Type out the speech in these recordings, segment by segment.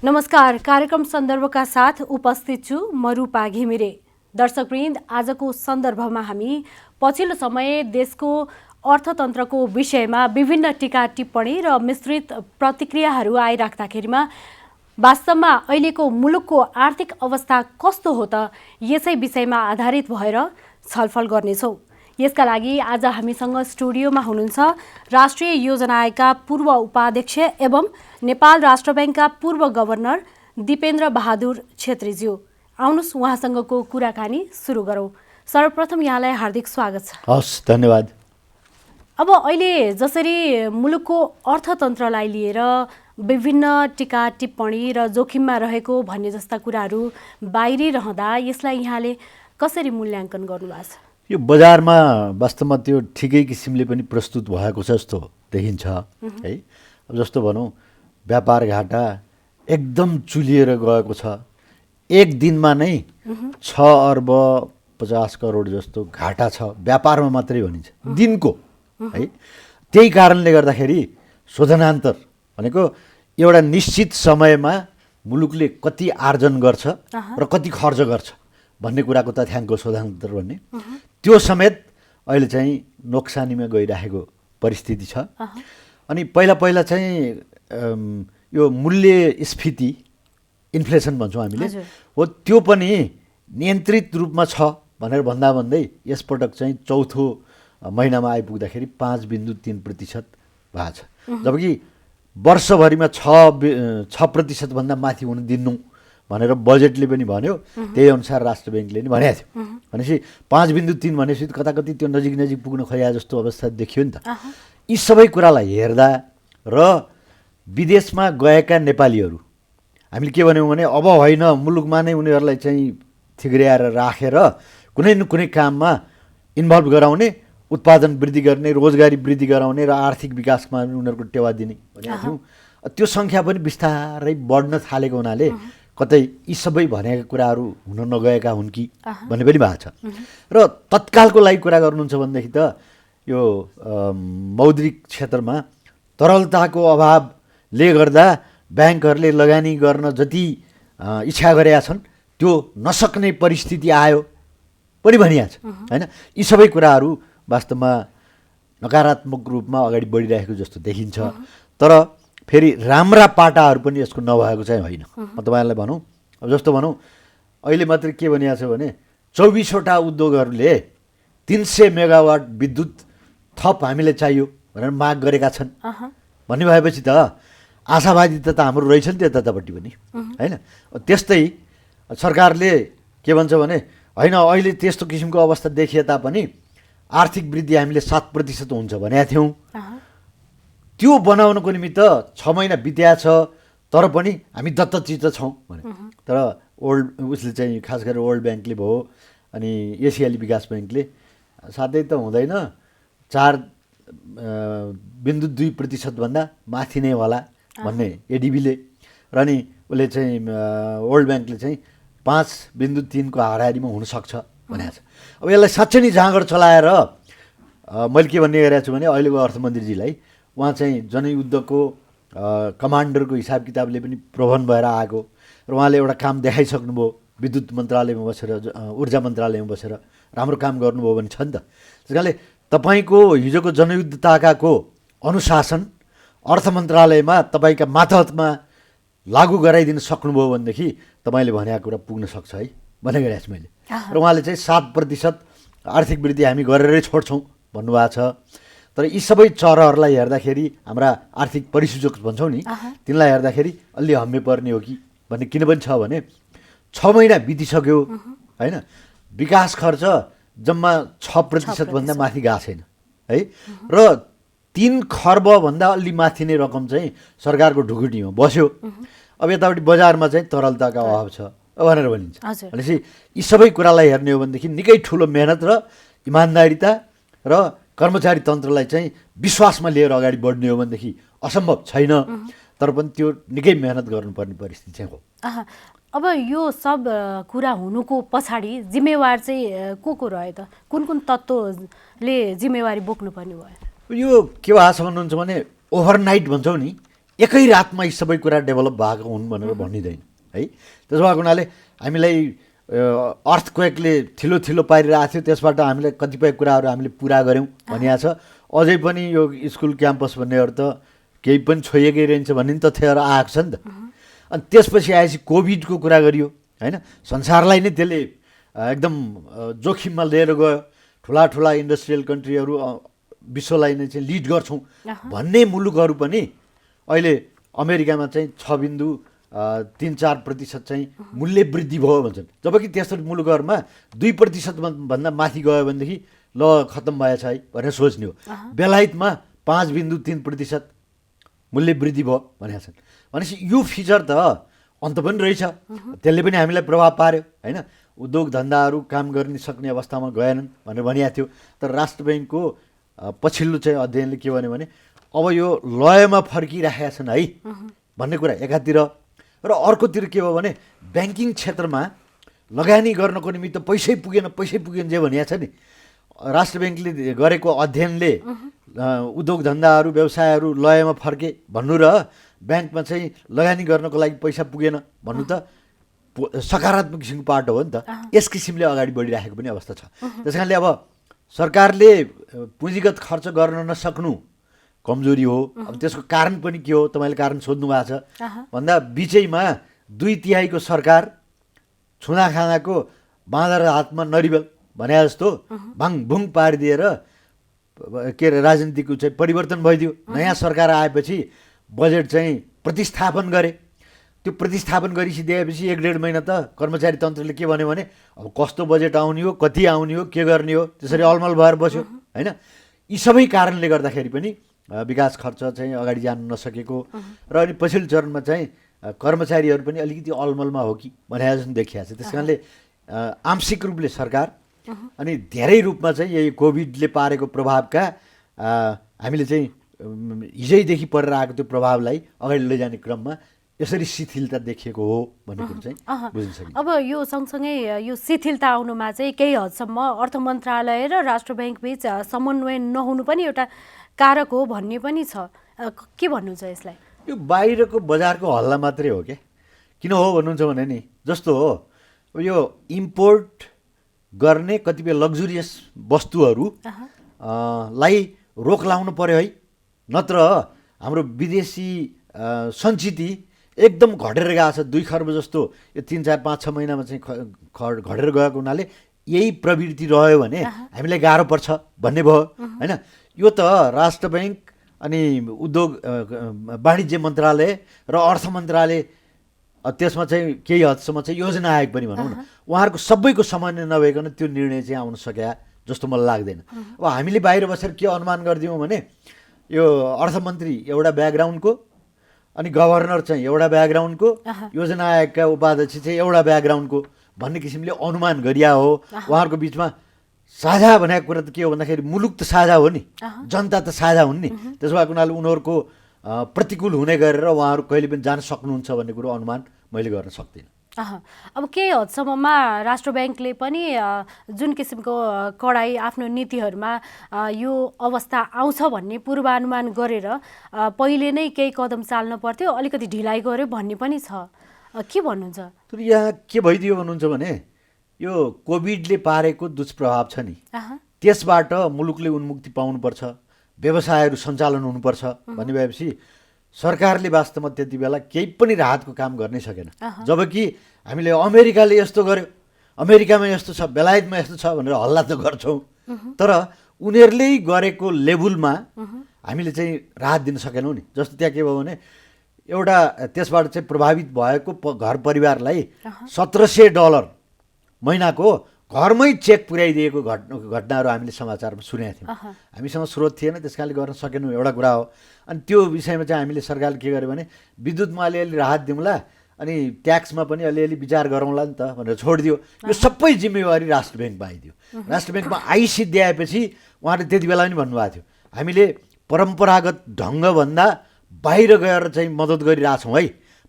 नमस्कार, कार्यक्रम सन्दर्भका साथ उपस्थित छु म रूपा घिमिरे। दर्शकवृन्द, आजको सन्दर्भमा हामी पछिल्लो समय देशको अर्थतन्त्रको विषयमा विभिन्न टीका टिप्पणी र मिश्रित प्रतिक्रियाहरू आइराख्दाखेरिमा वास्तवमा अहिलेको मुलुकको आर्थिक अवस्था कस्तो हो त यसै विषयमा आधारित भएर छलफल गर्नेछौँ। यसका लागि आज हामीसँग स्टुडियोमा हुनुहुन्छ राष्ट्रिय योजना आयोगका पूर्व उपाध्यक्ष एवं नेपाल राष्ट्र ब्याङ्कका पूर्व गभर्नर दिपेन्द्र बहादुर छेत्रीज्यू। आउनुहोस् उहाँसँगको कुराकानी सुरु गरौँ। सर्वप्रथम यहाँलाई हार्दिक स्वागत छ। हस्, धन्यवाद। अब अहिले जसरी मुलुकको अर्थतन्त्रलाई लिएर विभिन्न टीका टिप्पणी र जोखिममा रहेको भन्ने जस्ता कुराहरू बाहिरिरहँदा यसलाई यहाँले कसरी मूल्याङ्कन गर्नुभएको छ? यो बजारमा वास्तवमा त्यो ठिकै किसिमले पनि प्रस्तुत भएको छ जस्तो देखिन्छ है। अब जस्तो भनौँ, व्यापार घाटा एकदम चुलिएर गएको छ। एक दिनमा नै 6 अर्ब 50 करोड जस्तो घाटा छ, व्यापारमा मात्रै भनिन्छ दिनको है। त्यही कारणले गर्दाखेरि शोधनान्तर भनेको एउटा निश्चित समयमा मुलुकले कति आर्जन गर्छ र कति खर्च गर्छ भन्ने कुराको तथ्याङ्क शोधनान्तर भन्ने, त्यो समेत अहिले चाहिँ नोक्सानीमा गइरहेको परिस्थिति छ। अनि पहिला पहिला चाहिँ यो मूल्यस्फीति इन्फ्लेसन भन्छौँ हामीले, हो त्यो पनि नियन्त्रित रूपमा छ भनेर भन्दा भन्दै यसपटक चाहिँ चौथो महिनामा आइपुग्दाखेरि 5.3% भएको छ। जबकि वर्षभरिमा 6% भन्दा माथि हुन दिन्नौँ भनेर बजेटले पनि भन्यो, त्यही अनुसार राष्ट्र ब्याङ्कले पनि भनेको थियो। भनेपछि 5.3 भनेपछि कता कति त्यो नजिक नजिक पुग्न खोया जस्तो अवस्था देखियो नि त। यी सबै कुरालाई हेर्दा र विदेशमा गएका नेपालीहरू हामीले के भन्यौँ भने अब होइन, मुलुकमा नै उनीहरूलाई चाहिँ थिग्र्याएर राखेर कुनै न कुनै काममा इन्भल्भ गराउने, उत्पादन वृद्धि गर्ने, रोजगारी वृद्धि गराउने र आर्थिक विकासमा उनीहरूको टेवा दिने भनेको थियौँ। त्यो सङ्ख्या पनि बिस्तारै बढ्न थालेको हुनाले कतै यी सबै भनेका कुराहरू हुन नगएका हुन् कि भन्ने पनि भएको छ। र तत्कालको लागि कुरा गर्नुहुन्छ भनेदेखि त यो मौद्रिक क्षेत्रमा तरलताको अभावले गर्दा ब्याङ्कहरूले लगानी गर्न जति इच्छा गरेका छन् त्यो नसक्ने परिस्थिति आयो पनि भनिएको छ होइन। यी सबै कुराहरू वास्तवमा नकारात्मक रूपमा अगाडि बढिरहेको जस्तो देखिन्छ। तर फेरि राम्रा पाटाहरू पनि यसको नभएको चाहिँ होइन। म तपाईँहरूलाई भनौँ, अब जस्तो भनौँ अहिले मात्रै के भनिएको छ भने 24वटा उद्योगहरूले 300 मेगावाट विद्युत थप हामीले चाहियो भनेर माग गरेका छन् भन्ने भएपछि त आशावादी त हाम्रो रहेछ नि त्यतापट्टि पनि होइन। त्यस्तै सरकारले के भन्छ भने होइन, अहिले त्यस्तो किसिमको अवस्था देखिए तापनि आर्थिक वृद्धि हामीले 7% हुन्छ भनेका थियौँ। त्यो बनाउनको निमित्त 6 महिना बित्या छ, तर पनि हामी दत्तचित्त छौँ भने। तर उसले चाहिँ खास गरेर वर्ल्ड ब्याङ्कले भयो अनि एसियाली विकास ब्याङ्कले साथै त हुँदैन 4.2% भन्दा माथि नै होला भन्ने एडिबीले, र अनि उसले चाहिँ वर्ल्ड ब्याङ्कले चाहिँ 5.3 को हाराहारीमा हुनसक्छ भनेको छ। अब यसलाई साँच्चै नै जाँगर चलाएर मैले के भन्ने गरेको छु भने अहिलेको अर्थमन्त्रीजीलाई उहाँ चाहिँ जनयुद्धको कमान्डरको हिसाब किताबले पनि प्रबन्ध भएर आएको र उहाँले एउटा काम देखाइसक्नुभयो, विद्युत मन्त्रालयमा बसेर ऊर्जा मन्त्रालयमा बसेर राम्रो काम गर्नुभयो भने छ नि त। त्यस कारणले तपाईँको हिजोको जनयुद्धताकाको अनुशासन अर्थ मन्त्रालयमा तपाईँका मातहतमा लागू गराइदिन सक्नुभयो भनेदेखि तपाईँले भनेको कुरा पुग्न सक्छ है भन्ने गरेको छु मैले। र उहाँले चाहिँ 7% आर्थिक वृद्धि हामी गरेरै छोड्छौँ भन्नुभएको छ। तर यी सबै चरहरूलाई हेर्दाखेरि हाम्रा आर्थिक परिसूचक भन्छौँ नि, तिनलाई हेर्दाखेरि अलि हम्मे पर्ने हो कि भन्ने किन पनि छ भने 6 महिना बितिसक्यो होइन, विकास खर्च जम्मा 6% भन्दा माथि गएको छैन है। र 3 खर्बभन्दा अलि माथि नै रकम चाहिँ सरकारको ढुकुटीमा बस्यो। अब यतापट्टि बजारमा चाहिँ तरलताको अभाव छ भनेर भनिन्छ। भनेपछि यी सबै कुरालाई हेर्ने हो भनेदेखि निकै ठुलो मेहनत र इमान्दारिता र कर्मचारी तन्त्रलाई चाहिँ विश्वासमा लिएर अगाडि बढ्ने हो भनेदेखि असम्भव छैन। तर पनि त्यो निकै मेहनत गर्नुपर्ने परिस्थिति चाहिँ हो। अब यो सब कुरा हुनुको पछाडि जिम्मेवार चाहिँ को रह्यो त? कुन कुन तत्त्वले जिम्मेवारी बोक्नुपर्ने भयो? यो के भएको छ भन्नुहुन्छ भने ओभरनाइट भन्छौँ नि, एकै रातमा यी सबै कुरा डेभलप भएको हुन् भनेर भनिँदैन है। त्यसो भएको हुनाले हामीलाई अर्थक्वेकले थिलो थिलो पारिरहेको थियो, त्यसबाट हामीले कतिपय कुराहरू हामीले पुरा गऱ्यौँ भनिएको छ। अझै पनि यो स्कुल क्याम्पस भन्नेहरू त केही पनि छोइएकै रहन्छ भन्ने तथ्यहरू आएको छ नि त। अनि त्यसपछि आएपछि कोभिडको कुरा गरियो होइन, संसारलाई नै त्यसले एकदम जोखिममा लिएर गयो। ठुला ठुला इन्डस्ट्रियल कन्ट्रीहरू विश्वलाई नै चाहिँ लिड गर्छौँ भन्ने मुलुकहरू पनि अहिले अमेरिकामा चाहिँ 6.34% चाहिँ मूल्य वृद्धि भयो भन्छन्, जबकि त्यस्तो मुलुकहरूमा 2% भन्दा माथि गयो भनेदेखि ल खत्तम भएछ है भनेर सोच्ने हो। बेलायतमा 5.3% मूल्य वृद्धि भयो भनेका छन्। भनेपछि यो फिचर त अन्त पनि रहेछ, त्यसले पनि हामीलाई प्रभाव पार्यो होइन। उद्योग धन्दाहरू काम गर्न सक्ने अवस्थामा गएनन् भनेर भनिएको थियो। तर राष्ट्र ब्याङ्कको पछिल्लो चाहिँ अध्ययनले के भन्यो भने अब यो लयमा फर्किराखेका छन् है भन्ने कुरा एकातिर, र अर्कोतिर के भयो भने ब्याङ्किङ क्षेत्रमा लगानी गर्नको निमित्त पैसै पुगेन जे भनिएको छ नि, राष्ट्र ब्याङ्कले गरेको अध्ययनले उद्योग धन्दाहरू व्यवसायहरू लयमा फर्के भन्नु र ब्याङ्कमा चाहिँ लगानी गर्नको लागि पैसा पुगेन भन्नु त सकारात्मक किसिमको पाटो हो नि त। यस किसिमले अगाडि बढिराखेको पनि अवस्था छ। त्यस कारणले अब सरकारले पुँजीगत खर्च गर्न नसक्नु कमजोरी हो। अब त्यसको कारण पनि के हो, तपाईँले कारण सोध्नु भएको छ भन्दा बिचैमा 2/3 सरकार छुँदाखाँदाको बाँदर हातमा नरिवल भने जस्तो भाङभुङ पारिदिएर के अरे राजनीतिको चाहिँ परिवर्तन भइदियो। नयाँ सरकार आएपछि बजेट चाहिँ प्रतिस्थापन गरे। त्यो प्रतिस्थापन गरिसकेपछि 1-1.5 महिना त कर्मचारी तन्त्रले के भन्यो भने अब कस्तो बजेट आउने हो, कति आउने हो, के गर्ने हो, त्यसरी अलमल भएर बस्यो होइन। यी सबै कारणले गर्दाखेरि पनि विकास खर्च चाहिँ अगाडि जानु नसकेको र अनि पछिल्लो चरणमा चाहिँ कर्मचारीहरू पनि अलिकति अलमलमा हो कि भने जस्तो देखिएको छ। त्यस कारणले आंशिक रूपले सरकार अनि धेरै रूपमा चाहिँ यही कोभिडले पारेको प्रभावका हामीले चाहिँ हिजैदेखि परेर आएको त्यो प्रभावलाई अगाडि लैजाने क्रममा यसरी शिथिलता देखिएको हो भन्ने कुरो चाहिँ बुझ्न सकिन्छ। अब यो सँगसँगै यो शिथिलता आउनुमा चाहिँ केही हदसम्म अर्थ मन्त्रालय र राष्ट्र ब्याङ्क बीच समन्वय नहुनु पनि एउटा कारक हो भन्ने पनि छ, के भन्नुहुन्छ यसलाई? यो बाहिरको बजारको हल्ला मात्रै हो क्या। किन हो भन्नुहुन्छ भने नि जस्तो हो यो इम्पोर्ट गर्ने कतिपय लग्जुरियस वस्तुहरू लाई रोक लाउनु पर्यो है, नत्र हाम्रो विदेशी सञ्चिति एकदम घटेर गएको छ। 2 खर्ब जस्तो यो 3-4-5-6 महिनामा चाहिँ घटेर गएको हुनाले यही प्रवृत्ति रह्यो भने हामीलाई गाह्रो पर्छ भन्ने भयो होइन। यो त राष्ट्र ब्याङ्क अनि उद्योग वाणिज्य मन्त्रालय र अर्थ मन्त्रालय त्यसमा चाहिँ केही हदसम्म चाहिँ योजना आयोग पनि भनौँ न, उहाँहरूको सबैको समन्वय नभइकन त्यो निर्णय चाहिँ आउन सक्या जस्तो मलाई लाग्दैन। अब हामीले बाहिर बसेर के अनुमान गरिदियौँ भने यो अर्थमन्त्री एउटा ब्याकग्राउन्डको अनि गभर्नर चाहिँ एउटा ब्याकग्राउन्डको, योजना आयोगका उपाध्यक्ष चाहिँ एउटा ब्याकग्राउन्डको भन्ने किसिमले अनुमान गरिया हो। उहाँहरूको बिचमा साझा भनेको कुरा त के हो भन्दाखेरि मुलुक त साझा हो नि, जनता त साझा हुन् नि। त्यसो भएको हुनाले उनीहरूको प्रतिकूल हुने गरेर उहाँहरू कहिले पनि जान सक्नुहुन्छ भन्ने कुरो अनुमान मैले गर्न सक्दिनँ। अब केही हदसम्ममा राष्ट्र ब्याङ्कले पनि जुन किसिमको कडाई आफ्नो नीतिहरूमा यो अवस्था आउँछ भन्ने पूर्वानुमान गरेर पहिले नै केही कदम चाल्न पर्थ्यो, अलिकति ढिलाइ गर्यो भन्ने पनि छ, के भन्नुहुन्छ? तर यहाँ के भइदियो भन्नुहुन्छ भने यो कोभिडले पारेको दुष्प्रभाव छ नि, त्यसबाट मुलुकले उन्मुक्ति पाउनुपर्छ, व्यवसायहरू सञ्चालन हुनुपर्छ भन्ने भएपछि सरकारले वास्तवमा त्यति बेला केही पनि राहतको काम गर्नै सकेन। जबकि हामीले अमेरिकाले यस्तो गर्यो, अमेरिकामा यस्तो छ, बेलायतमा यस्तो छ भनेर हल्ला त गर्छौँ, तर उनीहरूले गरेको लेभलमा हामीले चाहिँ राहत दिन सकेनौँ नि। जस्तो त्यहाँ के भयो भने एउटा त्यसबाट चाहिँ प्रभावित भएको घर परिवारलाई $1700 महिनाको घरमै चेक पुर्याइदिएको घटनाहरू हामीले समाचारमा सुनेका थियौँ। हामीसँग स्रोत थिएन, त्यस कारणले गर्न सकेनौँ, एउटा कुरा हो। अनि त्यो विषयमा चाहिँ हामीले सरकारले के गर्यो भने विद्युतमा अलिअलि राहत दिउँला अनि ट्याक्समा पनि अलिअलि विचार गरौँला नि त भनेर छोडिदियो। यो सबै जिम्मेवारी राष्ट्र ब्याङ्कमा आइदियो। राष्ट्र ब्याङ्कमा आइसिद्ध्याएपछि उहाँले त्यति बेला पनि भन्नुभएको थियो हामीले परम्परागत ढङ्गभन्दा बाहिर गएर चाहिँ मद्दत गरिरहेछौँ है,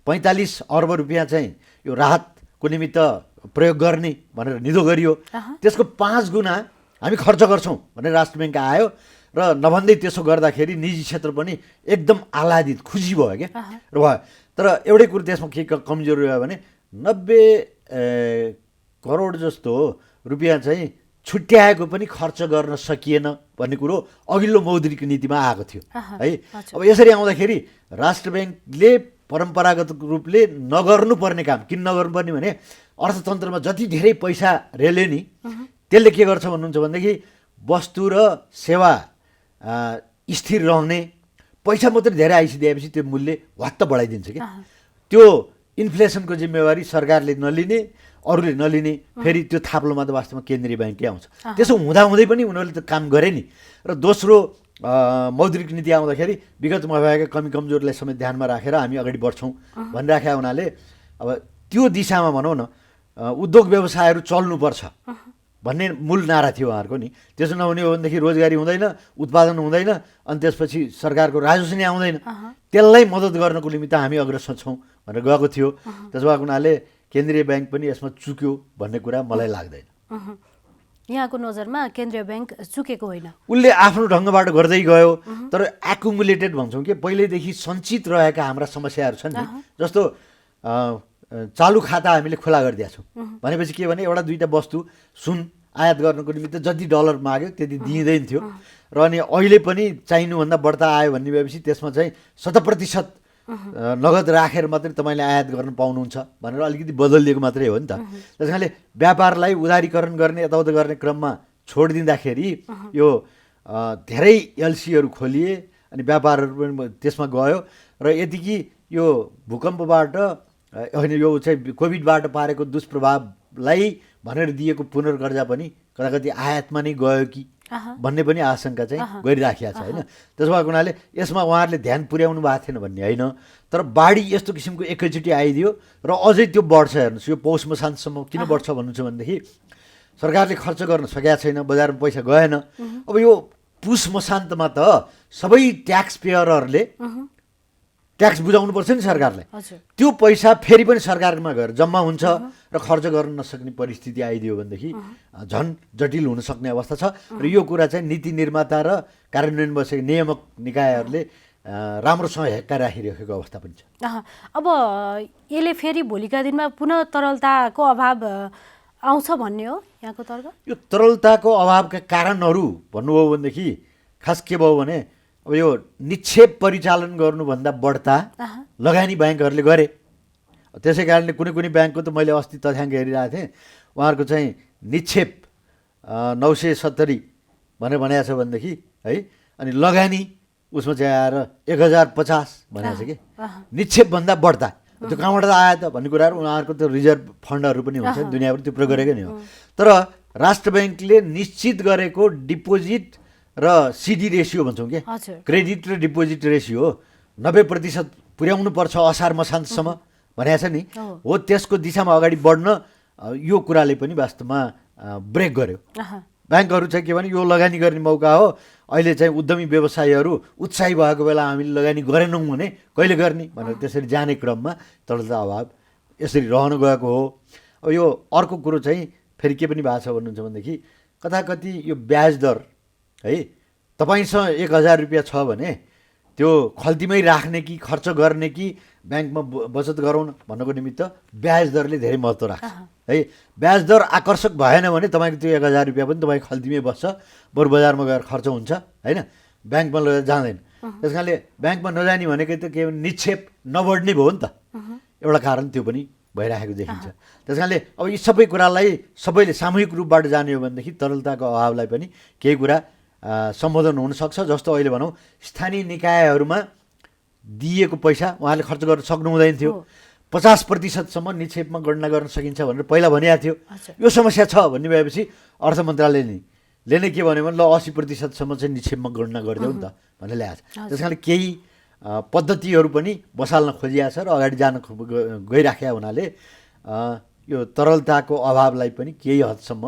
45 अर्ब रुपियाँ चाहिँ यो राहतको निमित्त प्रयोग गर्ने भनेर निधो गरियो। त्यसको 5 गुणा हामी खर्च गर्छौँ भनेर राष्ट्र ब्याङ्क आयो र नभन्दै त्यसो गर्दाखेरि निजी क्षेत्र पनि एकदम आह्लादित खुसी भयो क्या र भयो। तर एउटै कुरो त्यसमा के कमजोरी रह्यो भने 90 करोड जस्तो रुपियाँ चाहिँ छुट्याएको पनि खर्च गर्न सकिएन भन्ने कुरो अघिल्लो मौद्रिक नीतिमा आएको थियो है। अब यसरी आउँदाखेरि राष्ट्र ब्याङ्कले परम्परागत रूपले नगर्नुपर्ने काम किन नगर्नुपर्ने भने अर्थतन्त्रमा जति धेरै पैसा रेल्यो नि त्यसले के गर्छ भन्नुहुन्छ भनेदेखि वस्तु र सेवा स्थिर रहने, पैसा मात्रै धेरै आइसकेपछि त्यो मूल्य वात्त बढाइदिन्छ क्या। त्यो इन्फ्लेसनको जिम्मेवारी सरकारले नलिने, अरूले नलिने, फेरि त्यो थाप्लोमा त वास्तवमा केन्द्रीय ब्याङ्ककै आउँछ। त्यसो हुँदाहुँदै पनि उनीहरूले त काम गरे नि। र दोस्रो मौद्रिक नीति आउँदाखेरि विगतमा भएका कमी कमजोरलाई समेत ध्यानमा राखेर हामी अगाडि बढ्छौँ भनिराखेका हुनाले अब त्यो दिशामा भनौँ न उद्योग व्यवसायहरू चल्नुपर्छ भन्ने मूल नारा थियो उहाँहरूको नि। त्यसो नहुने हो भनेदेखि रोजगारी हुँदैन, उत्पादन हुँदैन, अनि त्यसपछि सरकारको राजस्व नै आउँदैन। त्यसलाई मद्दत गर्नको निमित्त हामी अग्रसर छौँ भनेर गएको थियो। त्यसो भएको हुनाले केन्द्रीय ब्याङ्क पनि यसमा चुक्यो भन्ने कुरा मलाई लाग्दैन। यहाँको नजरमा केन्द्रीय ब्याङ्क चुकेको होइन, उसले आफ्नो ढङ्गबाट गर्दै गयो। तर एकुमुलेटेड भन्छौँ कि पहिल्यैदेखि सञ्चित रहेका हाम्रा समस्याहरू छन् नि। जस्तो चालु खाता हामीले खुला गरिदिएका छौँ भनेपछि के भने एउटा दुईवटा वस्तु सुन आयात गर्नको निमित्त जति डलर माग्यो त्यति दिइँदैन थियो। र अनि अहिले पनि चाहिनुभन्दा बढ्ता आयो भन्ने भएपछि त्यसमा चाहिँ 100% नगद राखेर मात्रै तपाईँले आयात गर्न पाउनुहुन्छ भनेर अलिकति बदलिएको मात्रै हो नि त। त्यस कारणले व्यापारलाई उदारीकरण गर्ने यताउता गर्ने क्रममा छोडिदिँदाखेरि यो धेरै एलसीहरू खोलिए अनि व्यापारहरू पनि त्यसमा गयो। र यतिकी यो भूकम्पबाट होइन यो चाहिँ कोभिडबाट पारेको दुष्प्रभावलाई भनेर दिएको पुनर्कर्जा पनि कदाकति आयातमा नै गयो कि भन्ने पनि आशंका चाहिँ गरिराखेको छ होइन। त्यसो भएको हुनाले यसमा उहाँहरूले ध्यान पुर्याउनु भएको थिएन भन्ने होइन। तर बाढी यस्तो किसिमको एकैचोटि आइदियो र अझै त्यो बढ्छ। हेर्नुहोस् यो पौष मसान्तसम्म किन बढ्छ भन्नुहुन्छ भनेदेखि सरकारले खर्च गर्न सकेका छैन, बजारमा पैसा गएन। अब यो पुष मसान्तमा त सबै ट्याक्स पेयरहरूले ट्याक्स बुझाउनुपर्छ नि सरकारलाई। त्यो पैसा फेरि पनि सरकारमा गएर जम्मा हुन्छ र खर्च गर्न नसक्ने परिस्थिति आइदियो भनेदेखि झन् जटिल हुन सक्ने अवस्था छ। र यो कुरा चाहिँ नीति निर्माता र कार्यान्वयन बसेको नियामक निकायहरूले राम्रोसँग हेक्का राखिरहेको अवस्था पनि छ। अब यसले फेरि भोलिका दिनमा पुनः तरलताको अभाव आउँछ भन्ने हो यहाँको तर्क? यो तरलताको अभावका कारणहरू भन्नुभयो भनेदेखि खास के भयो भने अब यो निक्षेप परिचालन गर्नुभन्दा बढ्ता लगानी ब्याङ्कहरूले गरे। त्यसै कारणले कुनै कुनै ब्याङ्कको त मैले अस्ति तथ्याङ्क हेरिरहेको थिएँ, उहाँहरूको चाहिँ निक्षेप 970 भनेर भनेको छ भनेदेखि है, अनि लगानी उसमा चाहिँ आएर 1050 भनेको छ कि निक्षेपभन्दा बढ्ता। त्यो कहाँबाट आयो त भन्ने कुराहरू उहाँहरूको त रिजर्भ फन्डहरू पनि हुन्छ दुनियाँभर त्यो प्रयोग गरेकै नै हो। तर राष्ट्र ब्याङ्कले निश्चित गरेको डिपोजिट र सिडी रेसियो भन्छौँ कि क्रेडिट र डिपोजिट रेसियो 90% पुर्याउनु पर्छ असार मसान्तसम्म भनेको छ नि हो। त्यसको दिशामा अगाडि बढ्न यो कुराले पनि वास्तवमा ब्रेक गर्यो। ब्याङ्कहरू चाहिँ के भने यो लगानी गर्ने मौका हो, अहिले चाहिँ उद्यमी व्यवसायीहरू उत्साही भएको बेला हामीले लगानी गरेनौँ भने कहिले गर्ने भनेर त्यसरी जाने क्रममा तरलता अभाव यसरी रहन गएको हो। अब यो अर्को कुरो चाहिँ फेरि के पनि भएको छ भन्नुहुन्छ भनेदेखि कथाकति यो ब्याज दर है, तपाईँसँग 1000 रुपियाँ छ भने त्यो खल्तीमै राख्ने कि खर्च गर्ने कि ब्याङ्कमा बचत गराउन भन्नको निमित्त ब्याज दरले धेरै महत्त्व राख्छ है। ब्याज दर आकर्षक भएन भने तपाईँको त्यो 1000 रुपियाँ पनि तपाईँको खल्तीमै बस्छ, बरु बजारमा गएर खर्च हुन्छ होइन, ब्याङ्कमा लगेर जाँदैन। त्यस कारणले ब्याङ्कमा नजाने भनेकै त के निक्षेप नबढ्ने भयो नि त, एउटा कारण त्यो पनि भइराखेको देखिन्छ। त्यस कारणले अब यी सबै कुरालाई सबैले सामूहिक रूपबाट जाने हो भनेदेखि तरलताको अभावलाई पनि केही कुरा सम्बोधन हुनसक्छ। जस्तो अहिले भनौँ स्थानीय निकायहरूमा दिएको पैसा उहाँले खर्च गर्न सक्नु हुँदैन थियो, 50%सम्म निक्षेपमा गणना गर्न सकिन्छ भनेर पहिला भनिएको थियो। यो समस्या छ भन्ने भएपछि अर्थ मन्त्रालयले नै के भन्यो भने ल 80%सम्म चाहिँ निक्षेपमा गणना गरिदेऊ नि त भनेर ल्याएको छ। त्यस कारणले केही पद्धतिहरू पनि बसाल्न खोजिएको छ र अगाडि जान गइराखेका हुनाले यो तरलताको अभावलाई पनि केही हदसम्म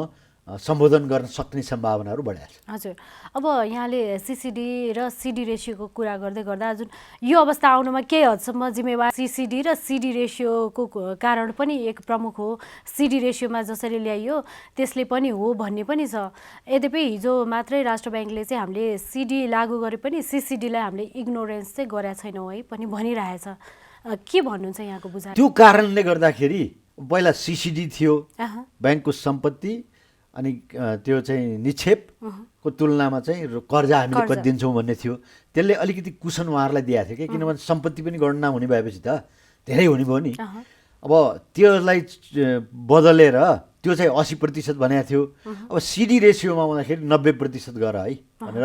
सम्बोधन गर्न सक्ने सम्भावनाहरू बढाएको छ। हजुर, अब यहाँले सिसिडी र सिडी रेसियोको कुरा गर्दै गर्दा जुन यो अवस्था आउनुमा केही हदसम्म जिम्मेवार सिसिडी र सिडी रेसियोको कारण पनि एक प्रमुख हो। सिडी रेसियोमा जसरी ल्याइयो त्यसले पनि हो भन्ने पनि छ। यद्यपि हिजो मात्रै राष्ट्र ब्याङ्कले चाहिँ हामीले सिडी लागू गरे पनि सिसिडीलाई हामीले इग्नोरेन्स चाहिँ गरेका छैनौँ है पनि भनिरहेछ। के भन्नुहुन्छ यहाँको बुझाइ? त्यो कारणले गर्दाखेरि पहिला सिसिडी थियो, ब्याङ्कको सम्पत्ति अनि त्यो चाहिँ निक्षेपको तुलनामा चाहिँ कर्जा हामीले कति दिन्छौँ भन्ने थियो। त्यसले अलिकति कुसन उहाँहरूलाई दिएको थियो कि, किनभने सम्पत्ति पनि गणना हुने भएपछि त धेरै हुने भयो नि। अब त्यसलाई बदलेर त्यो चाहिँ 80% भनेको थियो। अब सिडी रेसियोमा आउँदाखेरि 90% गर है भनेर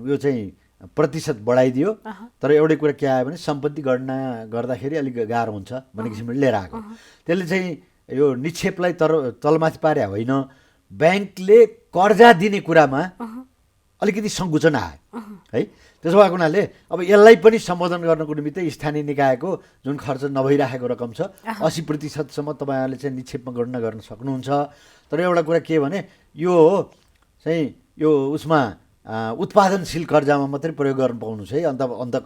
यो चाहिँ प्रतिशत बढाइदियो। तर एउटै कुरा के आयो भने सम्पत्ति गणना गर्दाखेरि अलिक गाह्रो हुन्छ भन्ने किसिमले लिएर आएको। त्यसले चाहिँ यो निक्षेपलाई तलमाथि पारे होइन, ब्याङ्कले कर्जा दिने कुरामा अलिकति सङ्कुचन आयो है। त्यसो भएको हुनाले अब यसलाई पनि सम्बोधन गर्नको निमित्त स्थानीय निकायको जुन खर्च नभइराखेको रकम छ 80%सम्म तपाईँहरूले चाहिँ निक्षेपमा गणना गर्न सक्नुहुन्छ। तर एउटा कुरा के भने यो चाहिँ यो उसमा उत्पादनशील कर्जामा मात्रै प्रयोग गर्न पाउनुहोस् है, अन्त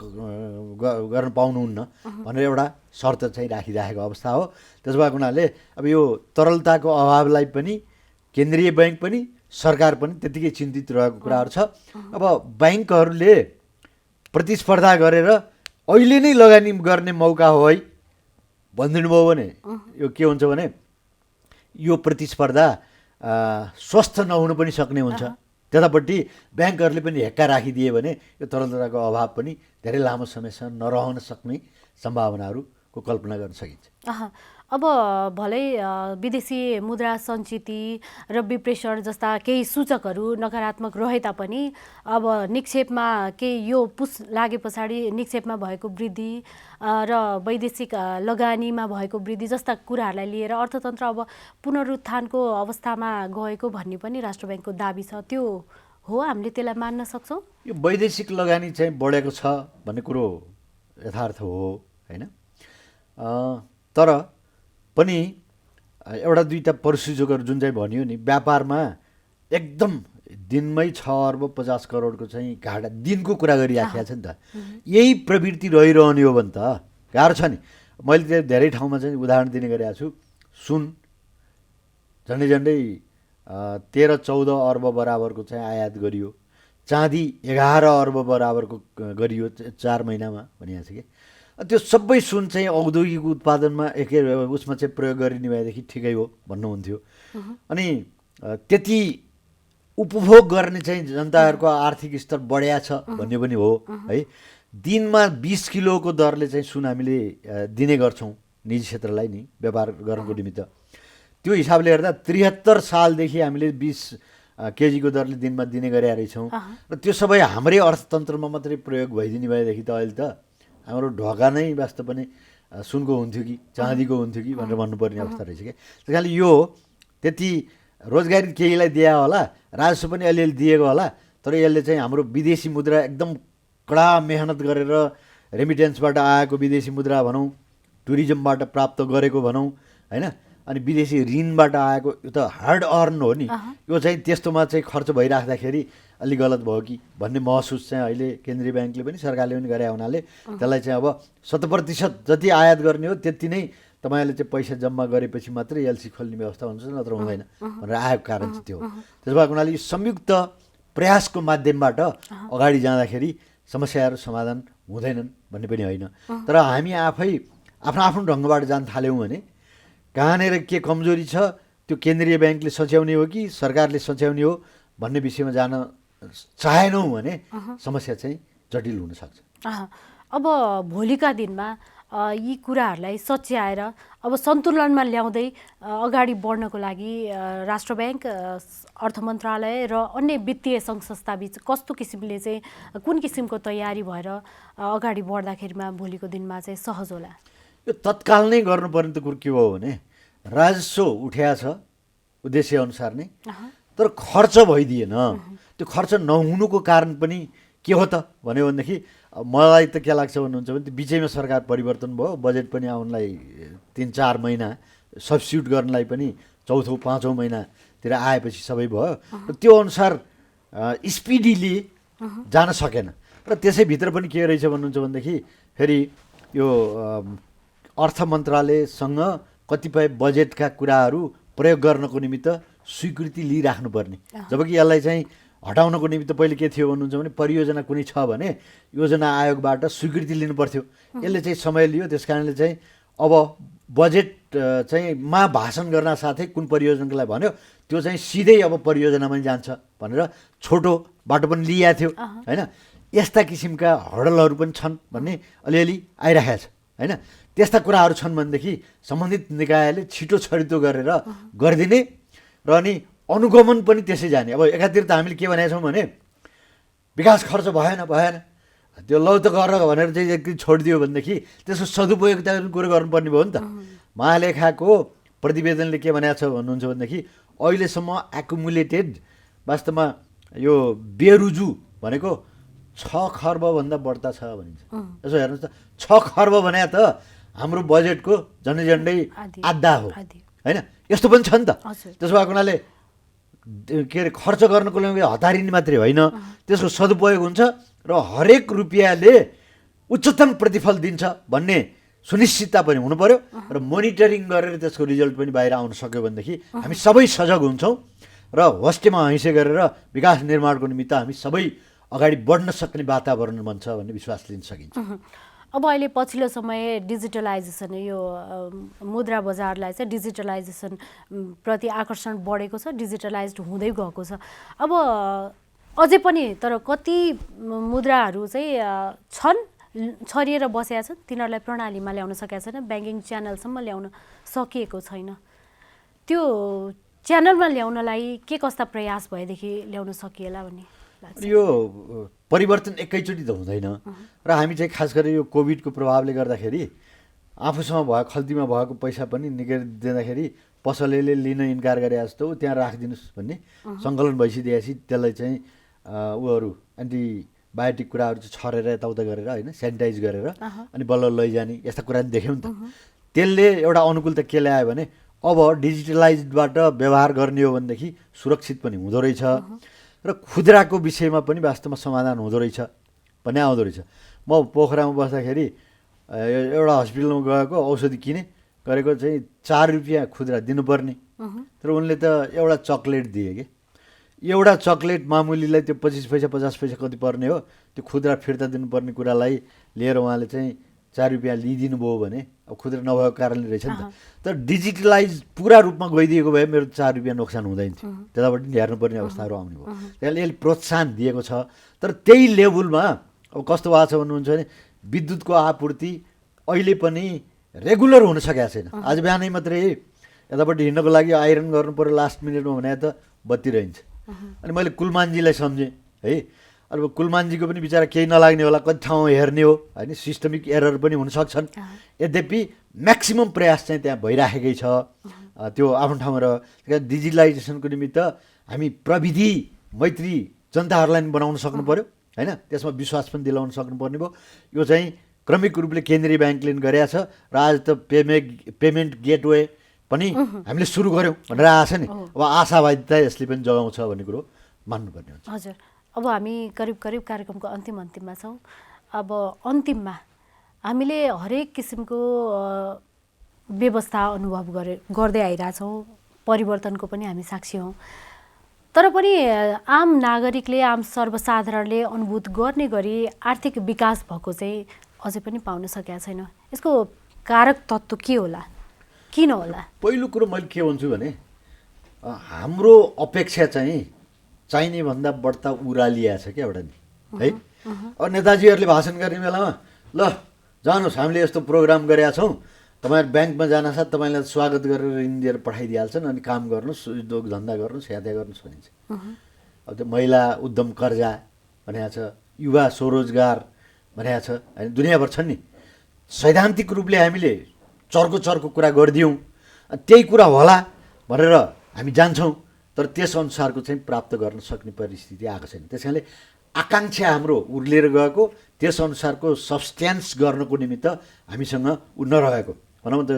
गर्न पाउनुहुन्न भनेर एउटा शर्त चाहिँ राखिराखेको अवस्था हो। त्यसो भएको हुनाले अब यो तरलताको अभावलाई पनि केन्द्रीय ब्याङ्क पनि सरकार पनि त्यतिकै चिन्तित रहेको कुराहरू छ। अब ब्याङ्कहरूले प्रतिस्पर्धा गरेर अहिले नै लगानी गर्ने मौका हो है भनिदिनु भयो भने यो के हुन्छ भने यो प्रतिस्पर्धा स्वस्थ नहुनु पनि सक्ने हुन्छ। त्यतापट्टि ब्याङ्कहरूले पनि हेक्का राखिदिए भने यो तरलताको अभाव पनि धेरै लामो समयसम्म नरहन सक्ने सम्भावनाहरूको कल्पना गर्न सकिन्छ। अब भलै विदेशी मुद्रा सञ्चिति र विप्रेषण जस्ता केही सूचकहरू नकारात्मक रहे तापनि अब निक्षेपमा केही यो पुस लागे पछाडि निक्षेपमा भएको वृद्धि र वैदेशिक लगानीमा भएको वृद्धि जस्ता कुराहरूलाई लिएर अर्थतन्त्र अब पुनरुत्थानको अवस्थामा गएको भन्ने पनि राष्ट्र ब्याङ्कको दाबी छ। त्यो हो, हामीले त्यसलाई मान्न सक्छौँ? यो वैदेशिक लगानी चाहिँ बढेको छ भन्ने कुरो यथार्थ हो होइन। तर पनि एउटा दुईवटा परिसूचकहरू जुन चाहिँ भनियो नि, व्यापारमा एकदम दिनमै 6 अर्ब 50 करोडको चाहिँ घाटा दिनको कुरा गरिराखेको छ नि त। यही प्रवृत्ति रहिरहने हो भने त गाह्रो छ नि। मैले चाहिँ धेरै ठाउँमा चाहिँ उदाहरण दिने गरेको छु। सुन झन्डै झन्डै 13-14 अर्ब बराबरको चाहिँ आयात गरियो, चाँदी 11 अर्ब बराबरको गरियो 4 महिनामा भनिएको छ कि। त्यो सबै सुन चाहिँ औद्योगिक उत्पादनमा उसमा चाहिँ प्रयोग गरिने भएदेखि ठिकै हो भन्नुहुन्थ्यो। अनि त्यति उपभोग गर्ने चाहिँ जनताहरूको आर्थिक स्तर बढ्या छ भन्ने पनि हो है। दिनमा 20 किलोको दरले चाहिँ सुन हामीले दिने गर्छौँ निजी क्षेत्रलाई नि व्यापार गर्नको निमित्त। त्यो हिसाबले हेर्दा 73 सालदेखि हामीले 20 केजीको दरले दिनमा दिने गरेका रहेछौँ। र त्यो सबै हाम्रै अर्थतन्त्रमा मात्रै प्रयोग भइदिने भएदेखि त अहिले त हाम्रो ढोका नै वास्तव पनि सुनको हुन्थ्यो कि चाँदीको हुन्थ्यो कि भनेर भन्नुपर्ने अवस्था रहेछ क्या। त्यस कारणले यो त्यति रोजगारी केहीलाई दिए होला, राजस्व पनि अलिअलि दिएको होला, तर यसले चाहिँ हाम्रो विदेशी मुद्रा एकदम कडा मेहनत गरेर रेमिटेन्सबाट आएको विदेशी मुद्रा भनौँ, टुरिज्मबाट प्राप्त गरेको भनौँ होइन, अनि विदेशी ऋणबाट आएको यो त हार्ड अर्न हो नि। यो चाहिँ त्यस्तोमा चाहिँ खर्च भइराख्दाखेरि अलिक गलत भयो कि भन्ने महसुस चाहिँ अहिले केन्द्रीय ब्याङ्कले पनि सरकारले पनि गरे हुनाले त्यसलाई चाहिँ अब 100% जति आयात गर्ने हो त्यति नै तपाईँहरूले चाहिँ पैसा जम्मा गरेपछि मात्रै एलसी खोल्ने व्यवस्था हुन्छ, नत्र हुँदैन भनेर आएको कारण चाहिँ त्यो हो। त्यसो भएको हुनाले यो संयुक्त प्रयासको माध्यमबाट अगाडि जाँदाखेरि समस्याहरू समाधान हुँदैनन् भन्ने पनि होइन। तर हामी आफै आफ्नो आफ्नो ढङ्गबाट जान थाल्यौँ भने कहाँनिर के कमजोरी छ त्यो केन्द्रीय ब्याङ्कले सच्याउने हो कि सरकारले सच्याउने हो भन्ने विषयमा जान चाहेनौँ भने समस्या चाहिँ जटिल हुनसक्छ। अब भोलिका दिनमा यी कुराहरूलाई सच्याएर अब सन्तुलनमा ल्याउँदै अगाडि बढ्नको लागि राष्ट्र ब्याङ्क, अर्थ मन्त्रालय र अन्य वित्तीय सङ्घ संस्थाबीच कस्तो किसिमले चाहिँ कुन किसिमको तयारी भएर अगाडि बढ्दाखेरिमा भोलिको दिनमा चाहिँ सहज होला? यो तत्काल नै गर्नुपर्ने त कुरो के हो भने राजस्व उठ्या छ उद्देश्य अनुसार नै, तर खर्च भइदिएन। त्यो खर्च नहुनुको कारण पनि के हो त भन्यो भनेदेखि मलाई त के लाग्छ भन्नुहुन्छ भने त्यो बिचैमा सरकार परिवर्तन भयो, बजेट पनि आउनलाई 3-4 महिना, सब्स्टिट्युट गर्नलाई पनि 4औँ 5औँ महिना तिर आएपछि सबै भयो र त्यो अनुसार स्पिडिली जान सकेन र त्यसैभित्र पनि के रहेछ भन्नुहुन्छ भनेदेखि फेरि यो अर्थ मन्त्रालयसँग कतिपय बजेटका कुराहरू प्रयोग गर्नको निमित्त स्वीकृति लिइराख्नुपर्ने, जबकि यसलाई चाहिँ हटाउनको निमित्त पहिले के थियो भन्नुहुन्छ भने परियोजना कुनै छ भने योजना आयोगबाट स्वीकृति लिनु पर्थ्यो। यसले चाहिँ समय लियो, त्यस कारणले चाहिँ अब बजेट चाहिँ मा भाषण गर्न साथै कुन परियोजनाको लागि भन्यो त्यो चाहिँ सिधै अब परियोजनामा जान्छ भनेर छोटो बाटो पनि लिएको थियो होइन। यस्ता किसिमका हडलहरू पनि छन् भन्ने अलिअलि आइरहेको छ होइन। त्यस्ता कुराहरू छन् भनेदेखि सम्बन्धित निकायले छिटो छरितो गरेर गरिदिने र अनि अनुगमन पनि त्यसै जाने। अब एकातिर त हामीले के भनेका छौँ भने विकास खर्च भएन त्यो लौ त गर भनेर चाहिँ एकदिन छोडिदियो भनेदेखि त्यसको सदुपयोगता कुरो गर्नुपर्ने भयो नि त। महालेखाको प्रतिवेदनले के भनेको छ भन्नुहुन्छ भनेदेखि अहिलेसम्म एकुमुलेटेड वास्तवमा यो बेरुजु भनेको 6 खर्बभन्दा बढ्ता छ भनिन्छ। यसो हेर्नुहोस् त 6 खर्ब भने त हाम्रो बजेटको झन्डै आधा हो होइन। यस्तो पनि छ नि त। त्यसो भएको हुनाले के अरे खर्च गर्नको लागि हतारिने मात्रै होइन, त्यसको सदुपयोग हुन्छ र हरेक रुपियाँले उच्चतम प्रतिफल दिन्छ भन्ने सुनिश्चितता पनि हुनु पर्यो र मोनिटरिङ गरेर त्यसको रिजल्ट पनि बाहिर आउन सक्यो भनेदेखि हामी सबै सजग हुन्छौँ र होस्टेमा हैँसे गरेर विकास निर्माणको निमित्त हामी सबै अगाडि बढ्न सक्ने वातावरण बन्छ भन्ने विश्वास लिन सकिन्छ। अब अहिले पछिल्लो समय डिजिटलाइजेसन, यो मुद्रा बजारलाई चाहिँ डिजिटलाइजेसन प्रति आकर्षण बढेको छ, डिजिटलाइज्ड हुँदै गएको छ। अब अझै पनि तर कति मुद्राहरू चाहिँ छन् छरिएर बसेका छन्, तिनीहरूलाई प्रणालीमा ल्याउन सकेका छैन, ब्याङ्किङ च्यानलसम्म ल्याउन सकिएको छैन। त्यो च्यानलमा ल्याउनलाई के कस्ता प्रयास भएदेखि ल्याउन सकिएला भन्ने लाग्छ? यो परिवर्तन एकैचोटि त हुँदैन र हामी चाहिँ खास गरी यो कोभिडको प्रभावले गर्दाखेरि आफूसँग भएको खल्तीमा भएको पैसा पनि निकालिदिँदाखेरि पसलेले लिन इन्कार गरे जस्तो त्यहाँ राखिदिनुहोस् भन्ने सङ्कलन भइसकेपछि त्यसलाई चाहिँ उहरू एन्टिबायोटिक कुराहरू चाहिँ छरेर यताउता गरेर होइन सेनिटाइज गरेर अनि बल्ल लैजाने यस्ता कुरा पनि देख्यौँ नि त। त्यसले एउटा अनुकूलता के ल्यायो भने अब डिजिटलाइजबाट व्यवहार गर्ने हो भनेदेखि सुरक्षित पनि हुँदो रहेछ र खुद्राको विषयमा पनि वास्तवमा समाधान हुँदो रहेछ भन्ने आउँदो रहेछ। म पोखरामा बस्दाखेरि एउटा हस्पिटलमा गएको औषधि किने गरेको चाहिँ 4 रुपियाँ खुद्रा दिनुपर्ने, तर उनले त एउटा चक्लेट दिए कि एउटा चक्लेट मामुलीलाई त्यो 25 पैसा 50 पैसा कति पर्ने हो त्यो खुद्रा फिर्ता दिनुपर्ने कुरालाई लिएर उहाँले चाहिँ 4 रुपियाँ लिइदिनु भयो भने अब खुद्रा नभएको कारणले रहेछ नि त। तर डिजिटलाइज पुरा रूपमा गइदिएको भए मेरो 4 रुपियाँ नोक्सान हुँदैन थियो, त्यताबाट हेर्नुपर्ने अवस्थाहरू आउने भयो। त्यसले यसले प्रोत्साहन दिएको छ। तर त्यही लेभलमा अब कस्तो भएको छ भन्नुहुन्छ भने विद्युतको आपूर्ति अहिले पनि रेगुलर हुन सकेको छैन। आज बिहानै मात्रै यतापट्टि हिँड्नको लागि आइरन गर्नु पर्यो लास्ट मिनटमा भने त बत्ती रहन्छ। अनि मैले कुलमानजीलाई सम्झेँ है, अब कुलमानजीको पनि बिचरा केही नलाग्ने होला, कति ठाउँ हेर्ने हो होइन, सिस्टमिक एरर पनि हुन सक्छन्। यद्यपि म्याक्सिमम प्रयास चाहिँ त्यहाँ भइराखेकै छ त्यो आफ्नो ठाउँमा र डिजिटलाइजेसनको निमित्त हामी प्रविधि मैत्री जनताहरूलाई पनि बनाउन सक्नु पर्यो होइन, त्यसमा विश्वास पनि दिलाउन सक्नुपर्ने भयो। यो चाहिँ क्रमिक रूपले केन्द्रीय ब्याङ्कले गरेका छ र आज त पेमेन्ट गेटवे पनि हामीले सुरु गऱ्यौँ भनेर आएको छ नि। अब आशावादिता यसले पनि जगाउँछ भन्ने कुरो मान्नुपर्ने हुन्छ। हजुर, अब हामी करिब कार्यक्रमको अन्तिममा छौँ। अब अन्तिममा हामीले हरेक किसिमको व्यवस्था अनुभव गर्दै आइरहेछौँ, परिवर्तनको पनि हामी साक्षी हौँ। तर पनि आम नागरिकले, आम सर्वसाधारणले अनुभूत गर्ने गरी आर्थिक विकास भएको चाहिँ अझै पनि पाउन सकेका छैन। यसको कारक तत्त्व के होला, किन होला? पहिलो कुरो मैले के भन्छु भने हाम्रो अपेक्षा चाहिँ चाहिने भन्दा बढ्ता उरालिया छ क्या एउटा नि है। अब नेताजीहरूले भाषण गर्ने बेलामा ल जानुहोस् हामीले यस्तो प्रोग्राम गरेका छौँ, तपाईँहरू ब्याङ्कमा जानासाथ तपाईँलाई स्वागत गरेर ऋण दिएर पठाइदिइहाल्छन्, अनि काम गर्नुहोस्, उद्योग धन्दा गर्नुहोस्, यात्रा गर्नुहोस् भनिन्छ। अब त्यो महिला उद्यम कर्जा भनेको छ, युवा स्वरोजगार भनेको छ होइन, दुनियाँभर छन् नि। सैद्धान्तिक रूपले हामीले चर्को कुरा गरिदियौँ, त्यही कुरा होला भनेर हामी जान्छौँ, तर त्यस अनुसारको चाहिँ प्राप्त गर्न सक्ने परिस्थिति आएको छैन। त्यस कारणले आकाङ्क्षा हाम्रो उर्लिएर गएको, त्यस अनुसारको सब्सट्यान्स गर्नको निमित्त हामीसँग ऊ नरहेको भनौँ त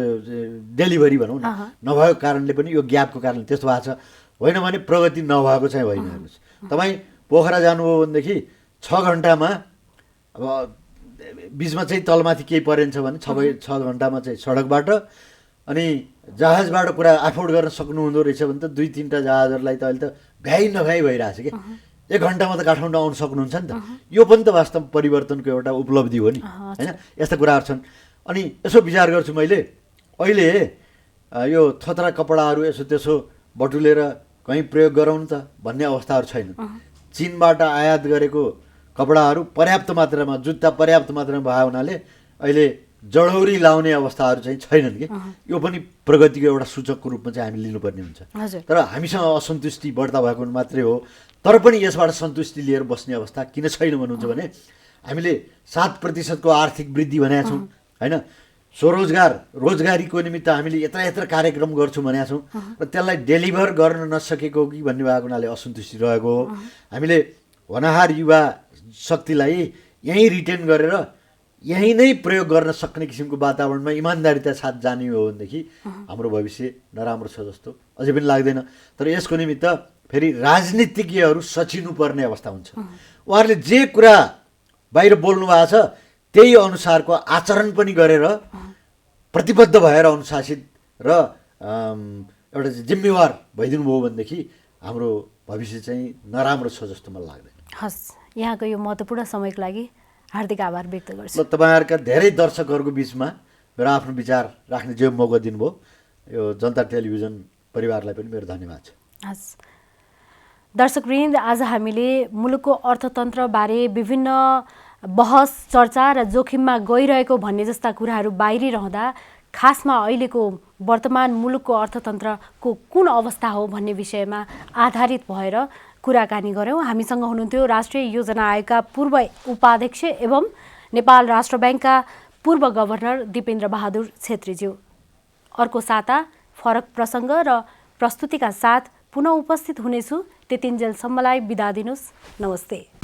डेलिभरी भनौँ न नभएको कारणले पनि यो ग्यापको कारणले त्यस्तो भएको छ। होइन भने प्रगति नभएको चाहिँ होइन। हेर्नुहोस्, तपाईँ पोखरा जानुभयो भनेदेखि 6 घन्टामा अब बिचमा चाहिँ तलमाथि केही परेन्छ भने 6 घन्टामा चाहिँ सडकबाट अनि जहाजबाट कुरा अफोर्ड गर्न सक्नुहुँदो रहेछ भने त 2-3टा जहाजहरूलाई त अहिले त भ्याइ नभ्याइ भइरहेछ कि 1 घन्टामा त काठमाडौँ आउन सक्नुहुन्छ नि त। यो पनि त वास्तव परिवर्तनको एउटा उपलब्धि हो नि, होइन? यस्ता कुराहरू छन्। अनि यसो विचार गर्छु मैले, अहिले यो थोत्रा कपडाहरू यसो त्यसो बटुलेर कहीँ प्रयोग गरौँ त भन्ने अवस्थाहरू छैन। चीनबाट आयात गरेको कपडाहरू पर्याप्त मात्रामा, जुत्ता पर्याप्त मात्रामा भयो हुनाले अहिले जडौरी लाउने अवस्थाहरू चाहिँ छैनन् कि। यो पनि प्रगतिको एउटा सूचकको रूपमा चाहिँ हामी लिनुपर्ने हुन्छ। तर हामीसँग असन्तुष्टि बढ्ता भएको मात्रै हो। तर पनि यसबाट सन्तुष्टि लिएर बस्ने अवस्था किन छैन भन्नुहुन्छ भने हामीले 7% आर्थिक वृद्धि भनेका छौँ, होइन? रोजगारीको निमित्त हामीले यत्र कार्यक्रम गर्छौँ भनेका छौँ र त्यसलाई डेलिभर गर्न नसकेको कि भन्ने भएको हुनाले असन्तुष्टि रहेको हो। हामीले होनहार युवा शक्तिलाई यहीँ रिटेन गरेर यहीँ नै प्रयोग गर्न सक्ने किसिमको वातावरणमा इमान्दारिता साथ जाने हो भनेदेखि हाम्रो भविष्य नराम्रो छ जस्तो अझै पनि लाग्दैन। तर यसको निमित्त फेरि राजनीतिज्ञहरू सचिनुपर्ने अवस्था हुन्छ। उहाँहरूले जे कुरा बाहिर बोल्नु भएको छ त्यही अनुसारको आचरण पनि गरेर प्रतिबद्ध भएर अनुशासित र एउटा जिम्मेवार भइदिनु भयो भनेदेखि हाम्रो भविष्य चाहिँ नराम्रो छ जस्तो मलाई लाग्दैन। हस्, यहाँको यो महत्त्वपूर्ण समयको लागि हार्दिक आभार व्यक्त गर्छु। ल, तपाईँहरूका धेरै दर्शकहरूको बिचमा मेरो आफ्नो विचार राख्ने जो मौका दिनुभयो, यो जनता टेलिभिजन परिवारलाई पनि मेरो धन्यवाद छ। हस्, दर्शकवृन्द, आज हामीले मुलुकको अर्थतन्त्रबारे विभिन्न बहस, चर्चा र जोखिममा गइरहेको भन्ने जस्ता कुराहरू बाहिरिरहँदा खासमा अहिलेको वर्तमान मुलुकको अर्थतन्त्रको कुन अवस्था हो भन्ने विषयमा आधारित भएर कुराकानी गऱ्यौँ। हामीसँग हुनुहुन्थ्यो राष्ट्रिय योजना आयोगका पूर्व उपाध्यक्ष एवं नेपाल राष्ट्र ब्याङ्कका पूर्व गभर्नर दिपेन्द्र बहादुर छेत्रीज्यू। अर्को साता फरक प्रसङ्ग र प्रस्तुतिका साथ पुनः उपस्थित हुनेछु। त्यतिन्जेलसम्मलाई बिदा दिनुहोस्। नमस्ते।